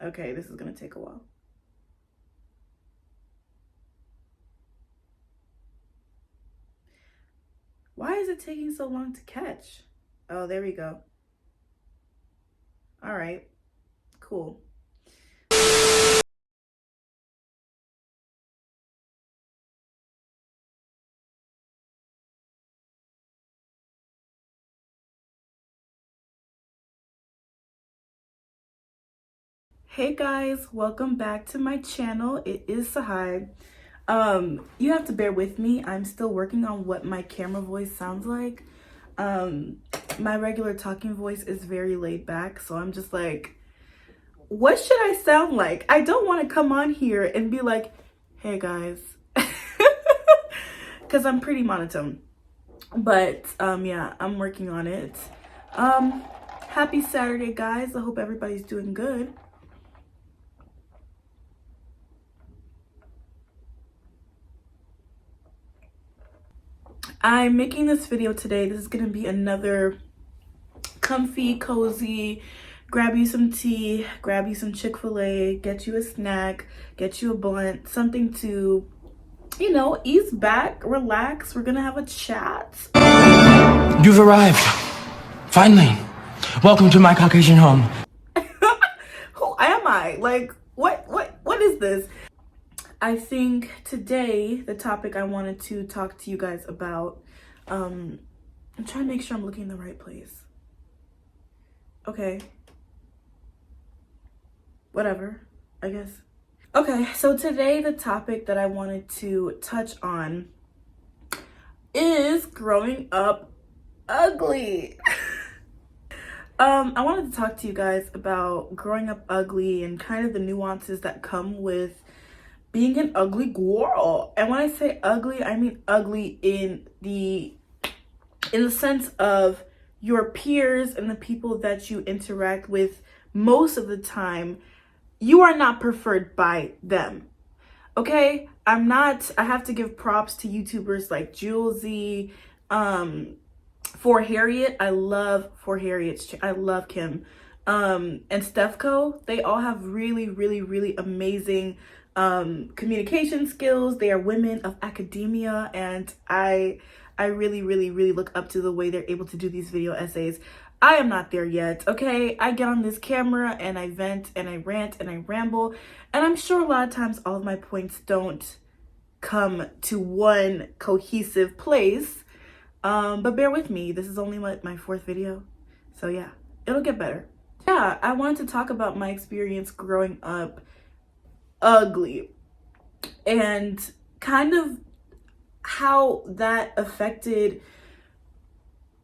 Okay, this is gonna take a while. Why is it taking so long to catch? Oh, there we go. All right, cool. Hey guys, welcome back to my channel. It is Sahai. You have to bear with me. I'm still working on what my camera voice sounds like. My regular talking voice is very laid back, so I'm just like, what should I sound like? I don't want to come on here and be like, hey guys, because I'm pretty monotone. But yeah, I'm working on it. Happy Saturday, guys. I hope everybody's doing good. I'm making this video today. This is gonna be another comfy, cozy, grab you some tea, grab you some Chick-fil-A, get you a snack, get you a blunt, something to, you know, ease back, relax. We're gonna have a chat. You've arrived. Finally. Welcome to my Caucasian home. Who am I? Like, what is this? I think today the topic I wanted to talk to you guys about, I'm trying to make sure I'm looking in the right place. Okay. Whatever, I guess. Okay, so today the topic that I wanted to touch on is growing up ugly. I wanted to talk to you guys about growing up ugly and kind of the nuances that come with being an ugly girl. And when I say ugly, I mean ugly in the sense of your peers and the people that you interact with most of the time, you are not preferred by them. Okay? I have to give props to YouTubers like Julesy, For Harriet. I love For Harriet's. I love Kim. And Stephco. They all have really, really, really amazing communication skills. They are women of academia, and I really, really, really look up to the way they're able to do these video essays. I am not there yet, okay? I get on this camera and I vent and I rant and I ramble, and I'm sure a lot of times all of my points don't come to one cohesive place, but bear with me. This is only my fourth video, so yeah, it'll get better. Yeah, I wanted to talk about my experience growing up ugly and kind of how that affected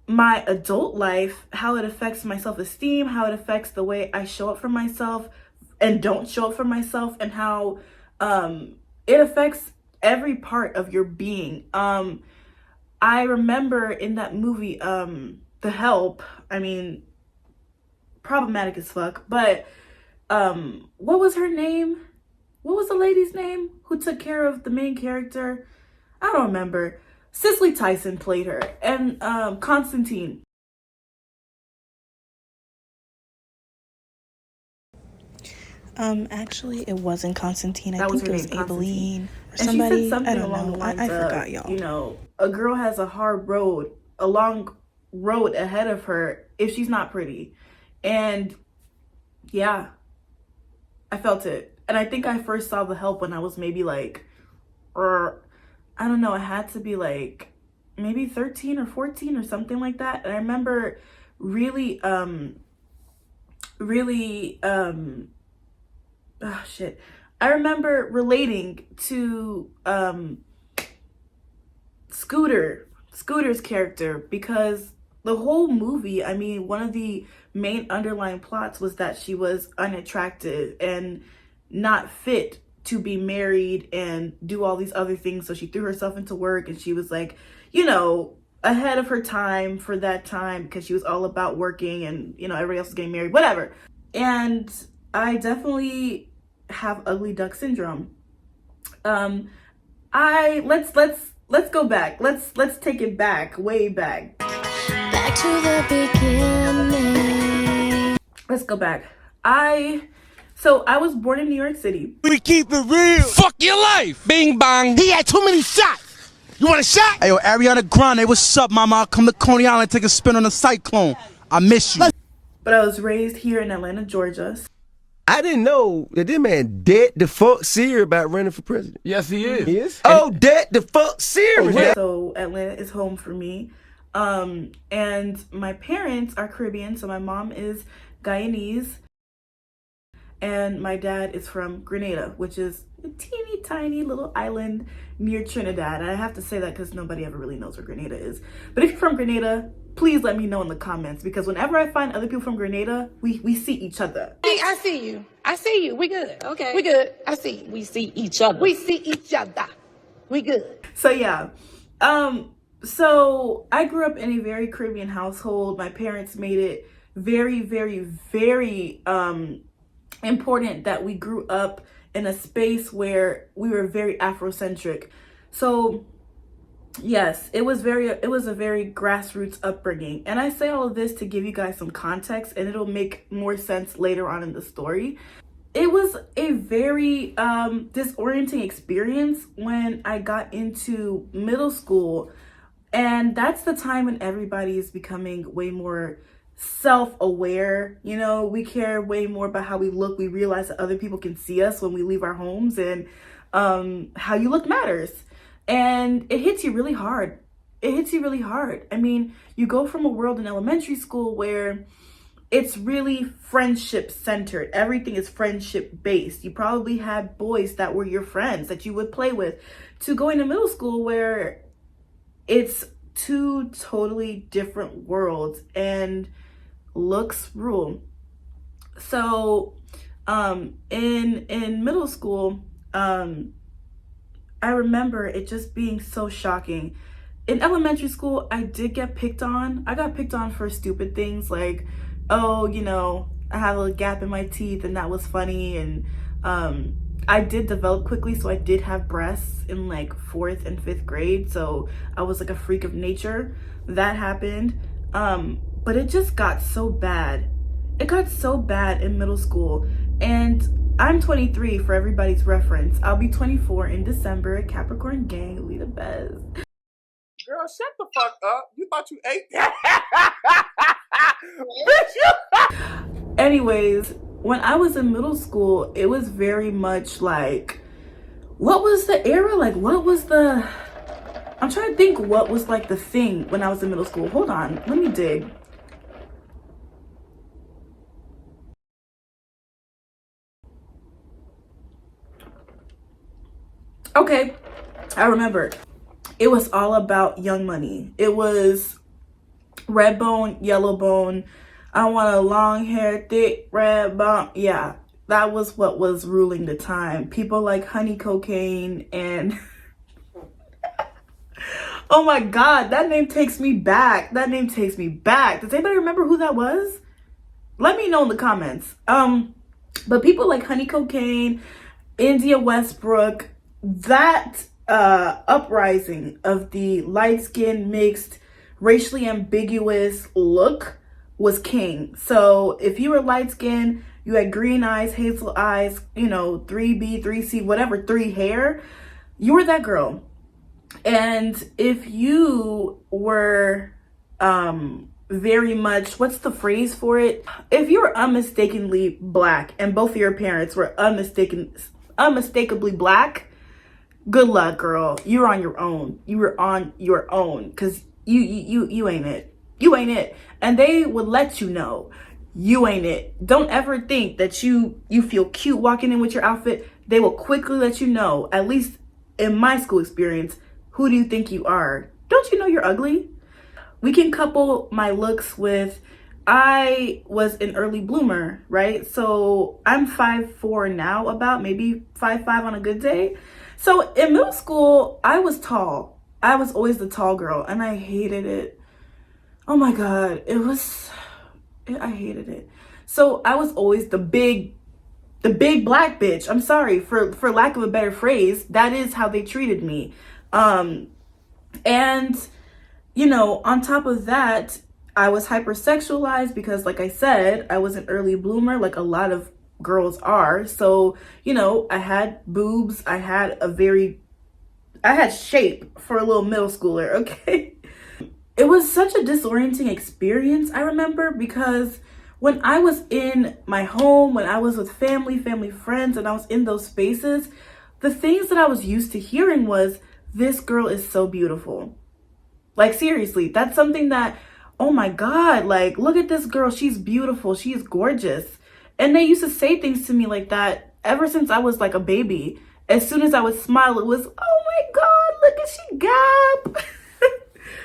my adult life, how it affects my self-esteem, how it affects the way I show up for myself and don't show up for myself, and how it affects every part of your being. I remember in that movie, The Help, I mean, problematic as fuck, but what was her name? What was the lady's name who took care of the main character? I don't remember. Cicely Tyson played her, and Constantine. Actually, it wasn't Constantine. I That was think her it was name, Aileen or and somebody. she said something I don't along know. the lines I of, forgot, y'all. you know, a girl has a hard road, a long road ahead of her if she's not pretty. And yeah, I felt it. And I think I first saw The Help when I was maybe like, I don't know, it had to be like maybe 13 or 14 or something like that. And I remember really, oh shit. I remember relating to Scooter's character, because the whole movie, I mean, one of the main underlying plots was that she was unattractive and not fit to be married and do all these other things. So she threw herself into work, and she was like, you know, ahead of her time for that time, because she was all about working, and, you know, everybody else was getting married, whatever. And I definitely have ugly duck syndrome. Let's go back. Let's take it back, way back. Back to the beginning. Let's go back. So I was born in New York City. We keep it real. Fuck your life! Bing bong! He had too many shots. You want a shot? Hey, yo, Ariana Grande, what's up, mama? I'll come to Coney Island, take a spin on the Cyclone. I miss you. But I was raised here in Atlanta, Georgia. I didn't know that this man dead the fuck serious about running for president. Yes, he is. He is? Oh, dead the fuck serious. So Atlanta is home for me. And my parents are Caribbean, so my mom is Guyanese. And my dad is from Grenada, which is a teeny tiny little island near Trinidad. And I have to say that because nobody ever really knows where Grenada is. But if you're from Grenada, please let me know in the comments, because whenever I find other people from Grenada, we see each other. I see you. I see you. We good. Okay. We good. I see you. We see each other. We see each other. We good. So yeah. So I grew up in a very Caribbean household. My parents made it very, very, very important that we grew up in a space where we were very Afrocentric. So yes, it was a very grassroots upbringing. And I say all of this to give you guys some context, and it'll make more sense later on in the story. It was a very disorienting experience when I got into middle school. And that's the time when everybody is becoming way more self-aware. You know, we care way more about how we look. We realize that other people can see us when we leave our homes, and how you look matters. And it hits you really hard. It hits you really hard. I mean, you go from a world in elementary school where it's really friendship centered. Everything is friendship based. You probably had boys that were your friends that you would play with, to going to middle school where it's two totally different worlds and looks rule. So in middle school, I remember it just being so shocking. In elementary school, I did get picked on. I got picked on for stupid things like, oh, you know, I had a gap in my teeth and that was funny. And I did develop quickly, so I did have breasts in like 4th and 5th grade. So I was like a freak of nature. That happened. But it just got so bad. It got so bad in middle school. And I'm 23 for everybody's reference. I'll be 24 in December. Capricorn gang, we the best. Girl, shut the fuck up. You thought you ate that? Anyways, when I was in middle school, it was very much like, what was the era? Like, what was the... I'm trying to think what was like the thing when I was in middle school. Hold on, let me dig. Okay, I remember. It was all about Young Money. It was red bone, yellow bone. I want a long hair, thick red bone. Yeah, that was what was ruling the time. People like Honey Cocaine and oh my God, that name takes me back. That name takes me back. Does anybody remember who that was? Let me know in the comments. But people like Honey Cocaine, India Westbrook, that uprising of the light-skinned, mixed, racially ambiguous look was king. So if you were light-skinned, you had green eyes, hazel eyes, you know, 3B, 3C, whatever, 3 hair, you were that girl. And if you were very much, what's the phrase for it? If you were unmistakably black and both of your parents were unmistakably black, good luck, girl. You're on your own. You were on your own, because you ain't it. You ain't it. And they would let you know you ain't it. Don't ever think that you feel cute walking in with your outfit. They will quickly let you know, at least in my school experience, who do you think you are? Don't you know you're ugly? We can couple my looks with, I was an early bloomer, right? So I'm 5'4" now, about maybe 5'5" on a good day. So in middle school, I was tall. I was always the tall girl, and I hated it. Oh my God, I hated it. So I was always the big black bitch. I'm sorry, for lack of a better phrase, that is how they treated me. And you know, on top of that, I was hypersexualized because, like I said, I was an early bloomer, like a lot of girls are. So, you know, I had boobs. I had shape for a little middle schooler, okay? It was such a disorienting experience, I remember, because when I was in my home, when I was with family friends, and I was in those spaces, the things that I was used to hearing was, this girl is so beautiful. Like, seriously, that's something that, oh my God, like, look at this girl. She's beautiful. She's gorgeous. And they used to say things to me like that ever since I was like a baby. As soon as I would smile, it was, oh my God, look at she gap.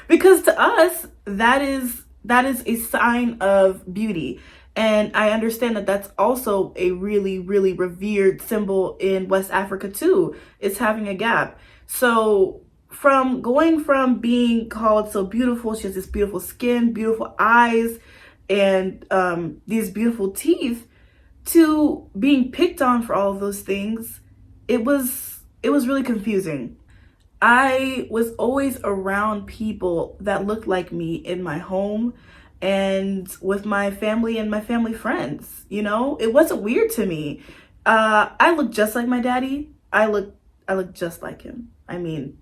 Because to us, that is a sign of beauty. And I understand that that's also a really, really revered symbol in West Africa too, is having a gap. So from going from being called so beautiful, she has this beautiful skin, beautiful eyes, and these beautiful teeth, to being picked on for all of those things, it was really confusing. I was always around people that looked like me in my home and with my family and my family friends. You know, it wasn't weird to me. I look just like my daddy. I look just like him. I mean,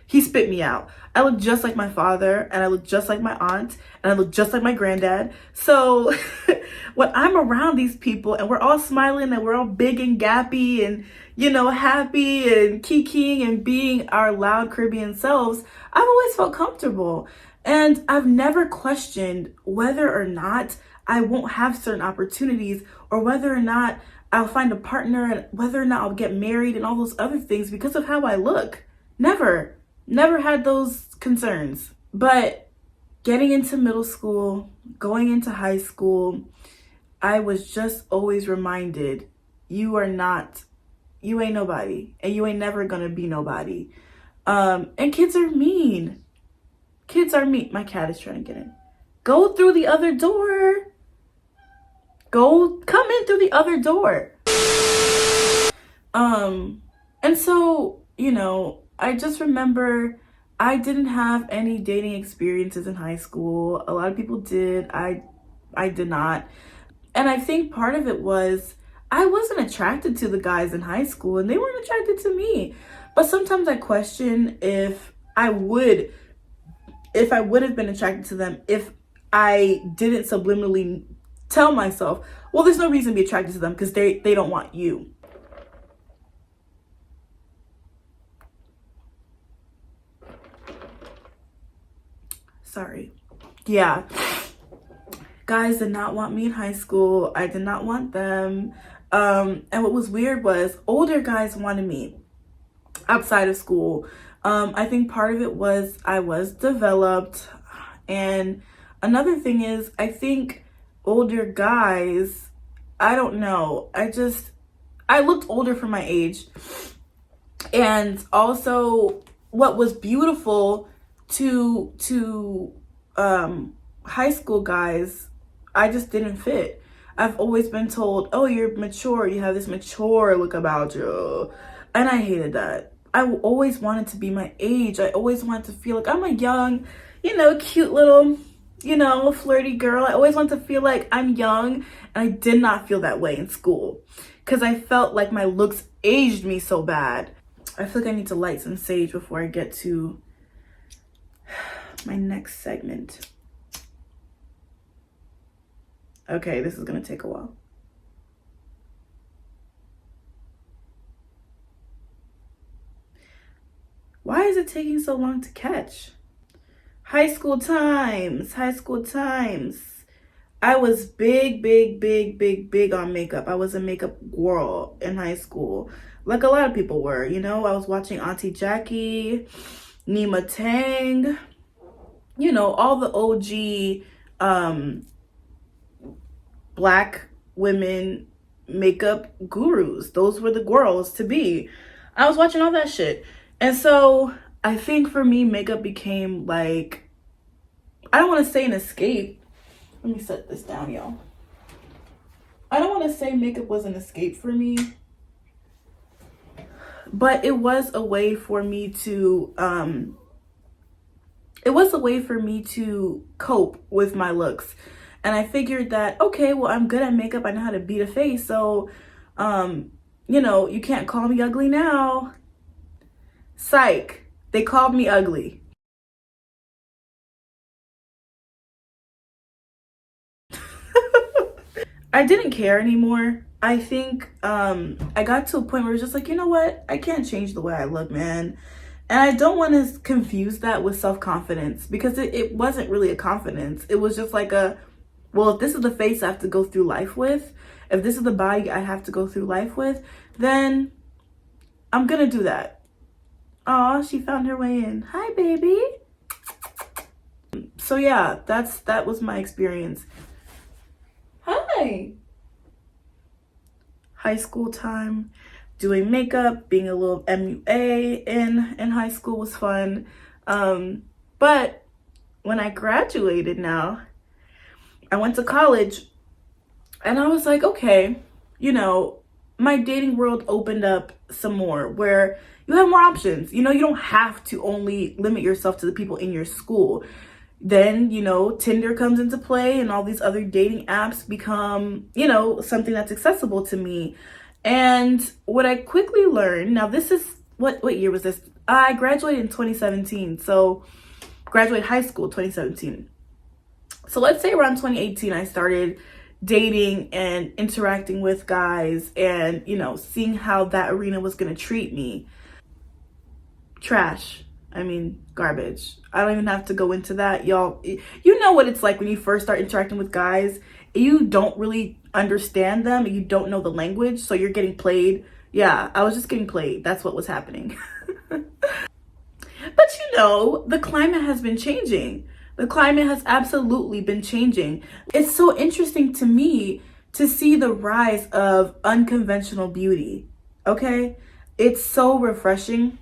he spit me out. I look just like my father, and I look just like my aunt, and I look just like my granddad. So when I'm around these people and we're all smiling and we're all big and gappy and, you know, happy and kikiing and being our loud Caribbean selves, I've always felt comfortable. And I've never questioned whether or not I won't have certain opportunities, or whether or not I'll find a partner, and whether or not I'll get married and all those other things because of how I look. Never had those concerns. But getting into middle school, going into high school, I was just always reminded, you ain't nobody, and you ain't never gonna be nobody. And kids are mean. My cat is trying to get in. Go through the other door. Come in through the other door. And so, you know, I just remember I didn't have any dating experiences in high school. A lot of people did. I did not. And I think part of it was I wasn't attracted to the guys in high school, and they weren't attracted to me. But sometimes I question if I would have been attracted to them if I didn't subliminally tell myself, well, there's no reason to be attracted to them because they don't want you. Sorry. Yeah. Guys did not want me in high school. I did not want them. And what was weird was older guys wanted me outside of school. I think part of it was I was developed. And another thing is, I think older guys, I don't know. I looked older for my age. And also what was beautiful to high school guys, I just didn't fit. I've always been told, oh, you're mature, you have this mature look about you, and I hated that. I always wanted to be my age. I always wanted to feel like I'm a young, you know, cute little, you know, flirty girl. I always wanted to feel like I'm young, and I did not feel that way in school because I felt like my looks aged me so bad. I feel like I need to light some sage before I get to my next segment. Okay, this is gonna take a while. Why is it taking so long to catch? High school times. I was big on makeup. I was a makeup girl in high school. Like a lot of people were, you know. I was watching Auntie Jackie, Nima Tang, you know, all the OG Black women makeup gurus. Those were the girls to be. I was watching all that shit. And so I think for me, makeup became like, I don't want to say an escape. Let me set this down, y'all. I don't want to say makeup was an escape for me, but it was a way for me to cope with my looks. And I figured that, okay, well, I'm good at makeup. I know how to beat a face. So, you can't call me ugly now. Psych. They called me ugly. I didn't care anymore. I think I got to a point where it was just like, you know what? I can't change the way I look, man. And I don't want to confuse that with self-confidence, because it wasn't really a confidence. It was just like well, if this is the face I have to go through life with, if this is the body I have to go through life with, then I'm gonna do that. Aw, she found her way in. Hi, baby. So yeah, that was my experience. Hi. High school time, doing makeup, being a little MUA in high school was fun. But when I graduated now, I went to college and I was like, okay, my dating world opened up some more, where you have more options. You don't have to only limit yourself to the people in your school. Then, Tinder comes into play and all these other dating apps become, something that's accessible to me. And what I quickly learned, now this is, what year was this? I graduated in 2017. So graduated high school 2017. So let's say around 2018, I started dating and interacting with guys and, seeing how that arena was going to treat me. Trash. I mean, garbage. I don't even have to go into that. Y'all, you know what it's like when you first start interacting with guys. You don't really understand them. You don't know the language. So you're getting played. Yeah, I was just getting played. That's what was happening. But the climate has been changing. The climate has absolutely been changing. It's so interesting to me to see the rise of unconventional beauty. Okay? It's so refreshing.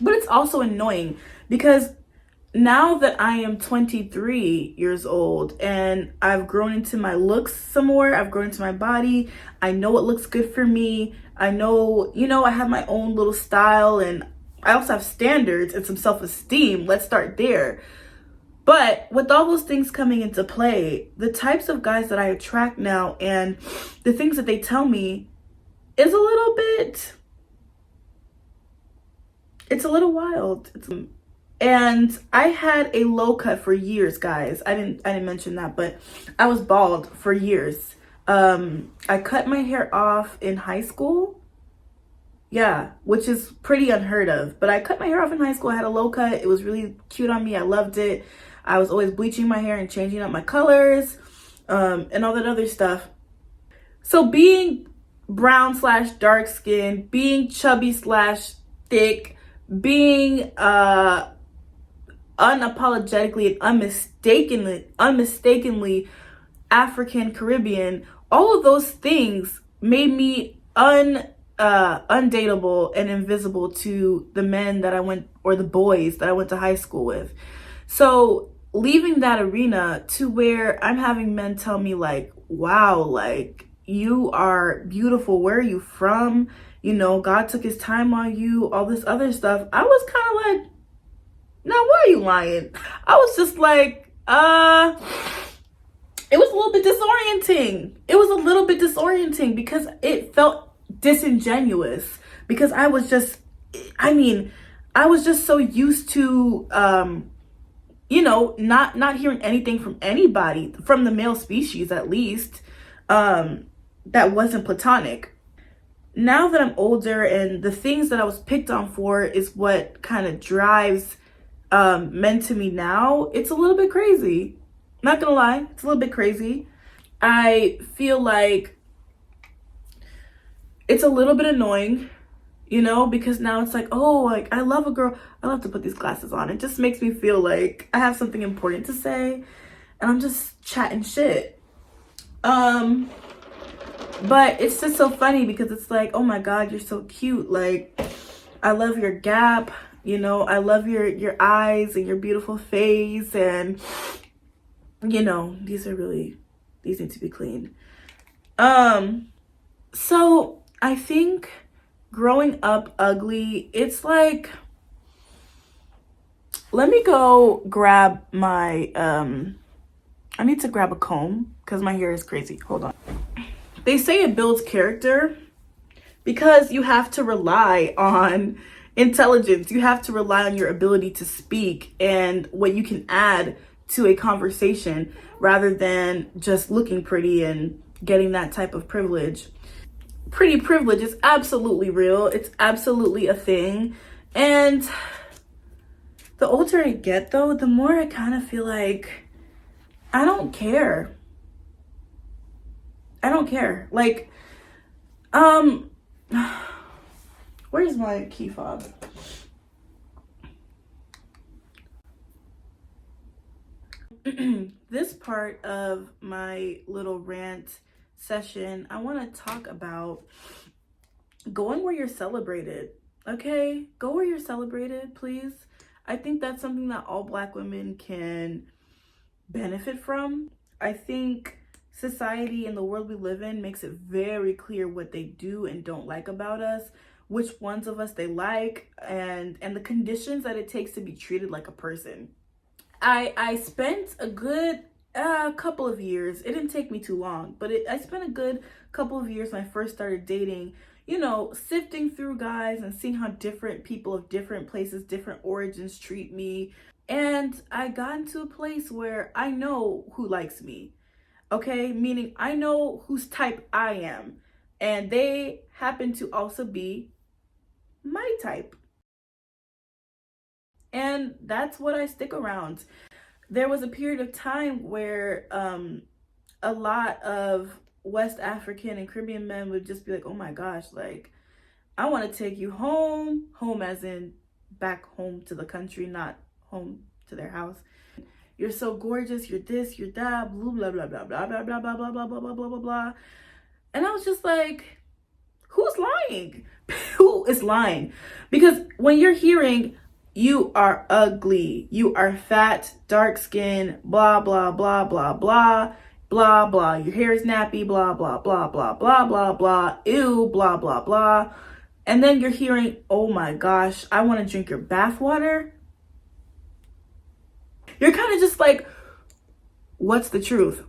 But it's also annoying, because now that I am 23 years old and I've grown into my looks some more, I've grown into my body, I know what looks good for me. I know, I have my own little style, and I also have standards and some self-esteem. Let's start there. But with all those things coming into play, the types of guys that I attract now and the things that they tell me is a little bit... It's a little wild. And I had a low cut for years, guys. I didn't mention that, but I was bald for years. I cut my hair off in high school. Yeah, which is pretty unheard of. But I cut my hair off in high school. I had a low cut. It was really cute on me. I loved it. I was always bleaching my hair and changing up my colors, and all that other stuff. So being brown / dark skin, being chubby / thick, being unapologetically and unmistakably African Caribbean, all of those things made me undateable and invisible to the men that I went, or the boys that I went to high school with. So leaving that arena to where I'm having men tell me like, wow, like, you are beautiful. Where are you from? God took his time on you, all this other stuff. I was kind of like, now why are you lying? I was just like, it was a little bit disorienting. Because it felt disingenuous, because I was just so used to, not hearing anything from anybody, from the male species at least, that wasn't platonic. Now that I'm older and the things that I was picked on for is what kind of drives men to me now, it's a little bit crazy. Not gonna lie, it's a little bit crazy. I feel like it's a little bit annoying, because now it's like, oh, like, I love a girl. I love to put these glasses on. It just makes me feel like I have something important to say and I'm just chatting shit. But it's just so funny, because it's like, oh my God, you're so cute. Like, I love your gap, I love your eyes and your beautiful face. And, these need to be cleaned. So I think growing up ugly, it's like, let me go grab my I need to grab a comb because my hair is crazy. Hold on. They say it builds character because you have to rely on intelligence. You have to rely on your ability to speak and what you can add to a conversation rather than just looking pretty and getting that type of privilege. Pretty privilege is absolutely real. It's absolutely a thing. And the older I get, though, the more I kind of feel like I don't care. I don't care. Like, where's my key fob? This part of my little rant session, I want to talk about going where you're celebrated. Okay? Go where you're celebrated, please. I think that's something that all Black women can benefit from. I think society and the world we live in makes it very clear what they do and don't like about us, which ones of us they like, and the conditions that it takes to be treated like a person. I spent a good couple of years. It didn't take me too long, but I spent a good couple of years when I first started dating, you know, sifting through guys and seeing how different people of different places, different origins treat me. And I got into a place where I know who likes me. Okay, meaning I know whose type I am, and they happen to also be my type. And that's what I stick around. There was a period of time where a lot of West African and Caribbean men would just be like, oh my gosh, like, I want to take you home as in back home to the country, not home to their house. You're so gorgeous, you're this, you're that, blah, blah, blah, blah, blah, blah, blah, blah, blah, blah, blah, blah, blah, blah, blah. And I was just like, who's lying? Who is lying? Because when you're hearing, you are ugly, you are fat, dark skin, blah, blah, blah, blah, blah, blah, blah, your hair is nappy, blah, blah, blah, blah, blah, blah, blah, ew, blah, blah, blah. And then you're hearing, oh my gosh, I want to drink your bath water. You're kind of just like, what's the truth?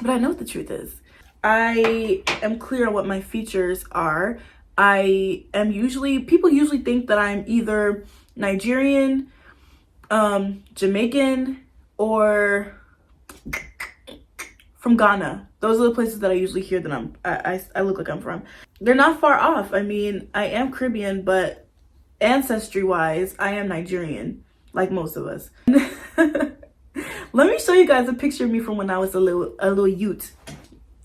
But I know what the truth is. I am clear on what my features are. People usually think that I'm either Nigerian, Jamaican, or from Ghana. Those are the places that I usually hear that I look like I'm from. They're not far off. I mean, I am Caribbean, but ancestry-wise, I am Nigerian, like most of us. Let me show you guys a picture of me from when I was a little youth.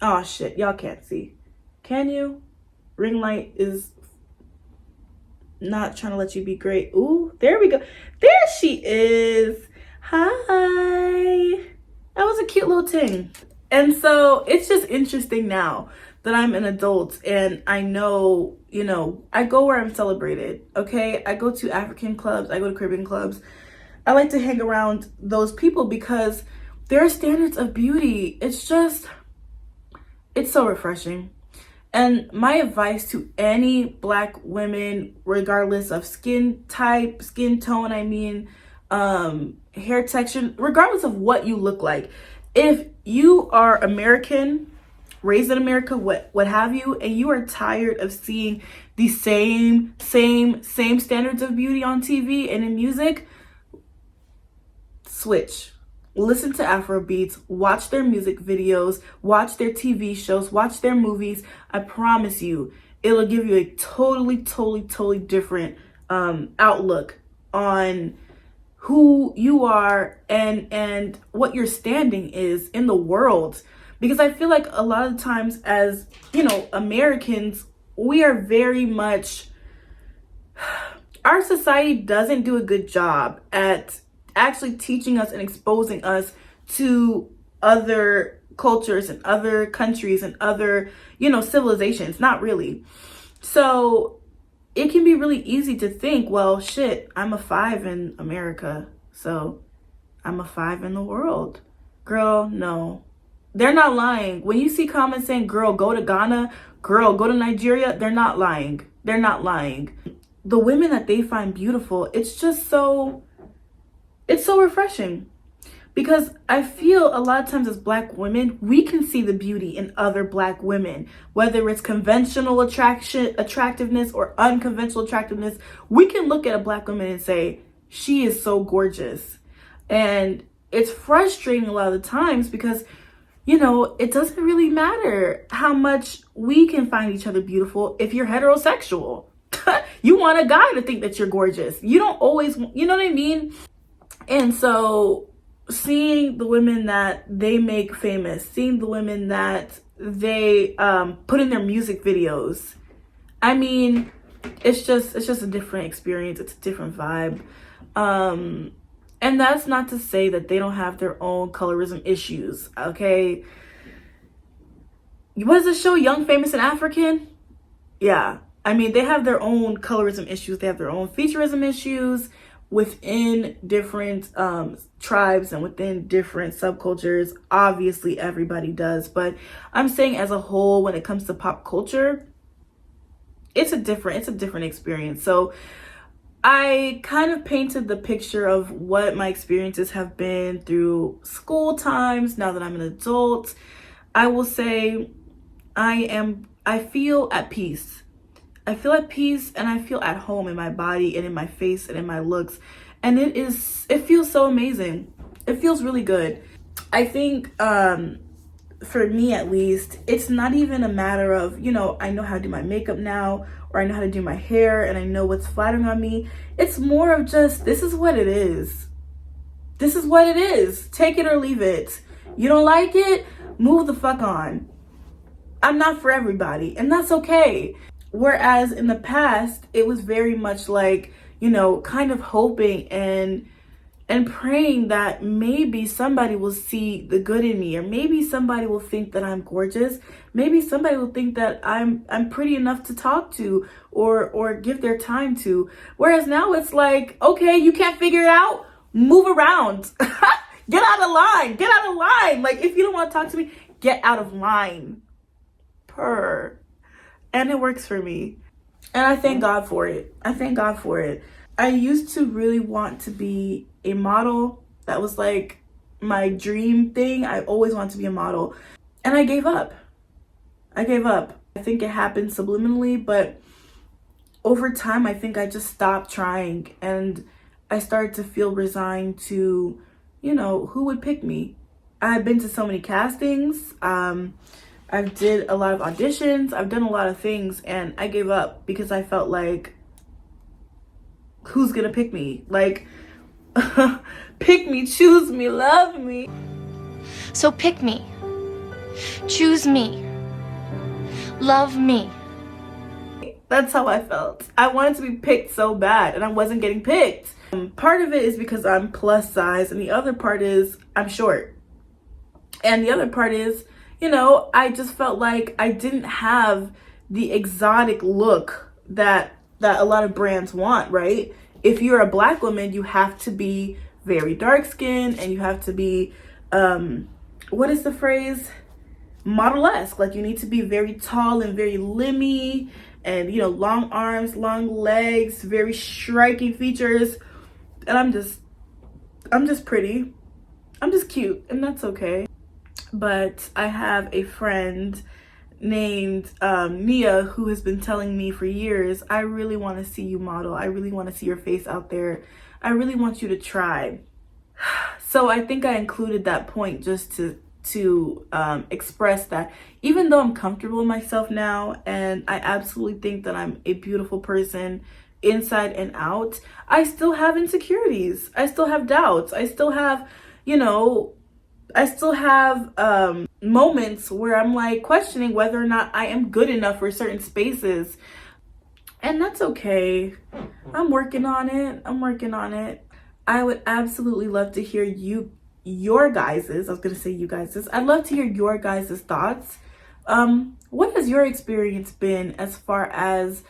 Oh shit, y'all can't see. Can you? Ring light is not trying to let you be great. Ooh, there we go. There she is. Hi. That was a cute little thing. And so it's just interesting now that I'm an adult and I know, you know, I go where I'm celebrated, okay? I go to African clubs, I go to Caribbean clubs. I like to hang around those people because their standards of beauty, it's so refreshing. And my advice to any Black women, regardless of skin type, skin tone, hair texture, regardless of what you look like, if you are American, raised in America, what have you, and you are tired of seeing the same standards of beauty on TV and in music, switch. Listen to Afro beats, watch their music videos, watch their TV shows, watch their movies. I promise you, it'll give you a totally different outlook on who you are and what your standing is in the world. Because I feel like a lot of times as, you know, Americans, we are very much, our society doesn't do a good job at actually teaching us and exposing us to other cultures and other countries and other, you know, civilizations. Not really. So it can be really easy to think, well, shit, I'm a 5 in America, so I'm a 5 in the world. Girl, no. They're not lying. When you see comments saying, girl, go to Ghana, girl, go to Nigeria, they're not lying. They're not lying. The women that they find beautiful, it's so refreshing. Because I feel a lot of times as Black women, we can see the beauty in other Black women, whether it's conventional attractiveness or unconventional attractiveness. We can look at a Black woman and say, she is so gorgeous. And it's frustrating a lot of the times because, you know, it doesn't really matter how much we can find each other beautiful if you're heterosexual. You want a guy to think that you're gorgeous. You don't always, you know what I mean? And so seeing the women that they make famous, seeing the women that they put in their music videos, I mean, it's just a different experience. It's a different vibe. And that's not to say that they don't have their own colorism issues, okay? What is the show, Young, Famous, and African? Yeah. I mean, they have their own colorism issues. They have their own featureism issues within different tribes and within different subcultures. Obviously, everybody does. But I'm saying as a whole, when it comes to pop culture, it's a different experience. So I kind of painted the picture of what my experiences have been through school times. Now that I'm an adult, I will say I feel at peace. I feel at peace and I feel at home in my body and in my face and in my looks. And it feels so amazing. It feels really good. I think for me at least, it's not even a matter of, you know, I know how to do my makeup now, or I know how to do my hair and I know what's flattering on me. It's more of just, this is what it is. This is what it is. Take it or leave it. You don't like it? Move the fuck on. I'm not for everybody, and that's okay. Whereas in the past, it was very much like, you know, kind of hoping and praying that maybe somebody will see the good in me, or maybe somebody will think that I'm gorgeous. Maybe somebody will think that I'm pretty enough to talk to or give their time to. Whereas now it's like, okay, you can't figure it out? Move around. Get out of line. Get out of line. Like, if you don't want to talk to me, get out of line. And it works for me. And I thank God for it. I thank God for it. I used to really want to be a model. That was like my dream thing. I always wanted to be a model. And I gave up. I think it happened subliminally, but over time, I think I just stopped trying. And I started to feel resigned to, you know, who would pick me. I've been to so many castings. I've did a lot of auditions. I've done a lot of things, and I gave up because I felt like, who's gonna pick me? Like, pick me, choose me, love me. So pick me, choose me, love me. That's how I felt. I wanted to be picked so bad, and I wasn't getting picked. Part of it is because I'm plus size, and the other part is I'm short. And the other part is, you know, I just felt like I didn't have the exotic look that a lot of brands want, right? If you're a Black woman, you have to be very dark skinned and you have to be, what is the phrase? Model-esque. Like, you need to be very tall and very limby and, you know, long arms, long legs, very striking features. And I'm just pretty. I'm just cute, and that's okay. But I have a friend named Nia who has been telling me for years, I really want to see you model. I really want to see your face out there. I really want you to try. So I think I included that point just to express that even though I'm comfortable in myself now and I absolutely think that I'm a beautiful person inside and out, I still have insecurities. I still have doubts. I still have, you know, moments where I'm like questioning whether or not I am good enough for certain spaces. And that's okay. I'm working on it. I would absolutely love to hear your guys's, I'd love to hear your guys's thoughts. What has your experience been as far as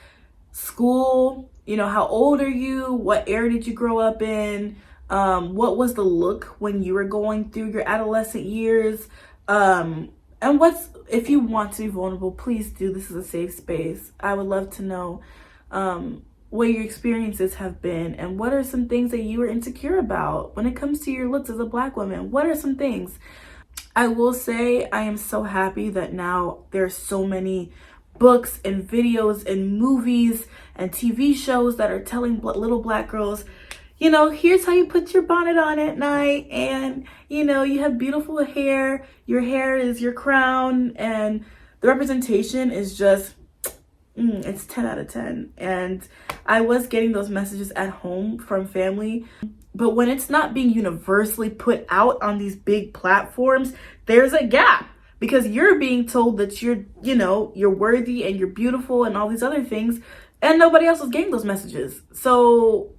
school? You know, how old are you? What era did you grow up in? What was the look when you were going through your adolescent years? And if you want to be vulnerable, please do. This is a safe space. I would love to know. what your experiences have been, and what are some things that you are insecure about when it comes to your looks as a Black woman. What are some things? I will say I am so happy that now there are so many books and videos and movies and TV shows that are telling little Black girls, you know, here's how you put your bonnet on at night, and you know, you have beautiful hair, your hair is your crown, and the representation is just it's 10 out of 10. And I was getting those messages at home from family, but when it's not being universally put out on these big platforms, there's a gap, because you're being told that you're, you know, you're worthy and you're beautiful and all these other things, and nobody else is getting those messages. So,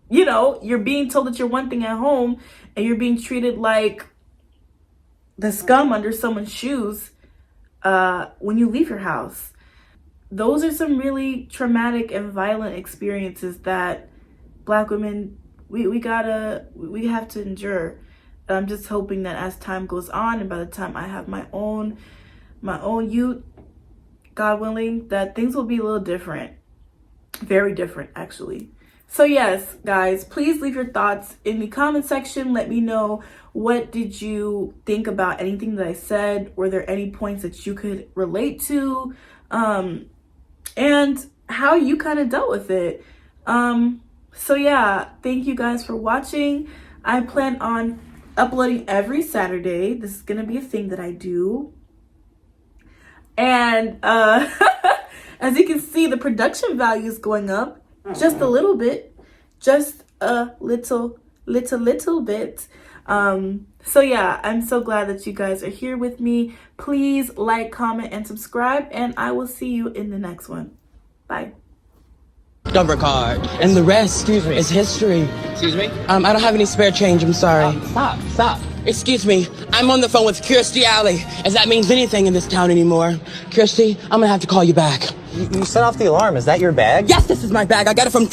you know, you're being told that you're one thing at home, and you're being treated like the scum under someone's shoes when you leave your house. Those are some really traumatic and violent experiences that Black women, we have to endure. And I'm just hoping that as time goes on, and by the time I have my own youth, God willing, that things will be a little different. Very different, actually. So yes, guys, please leave your thoughts in the comment section. Let me know, what did you think about anything that I said? Were there any points that you could relate to? And how you kind of dealt with it. So yeah, thank you guys for watching. I plan on uploading every Saturday. This is gonna be a thing that I do. And as you can see, the production value is going up just a little bit, just a little bit. So yeah, I'm so glad that you guys are here with me. Please like, comment, and subscribe, and I will see you in the next one. Bye. Number card. And the rest is history. Excuse me? I don't have any spare change, I'm sorry. Stop. Excuse me, I'm on the phone with Kirstie Alley, as that means anything in this town anymore. Kirstie, I'm gonna have to call you back. You set off the alarm. Is that your bag? Yes, this is my bag. I got it from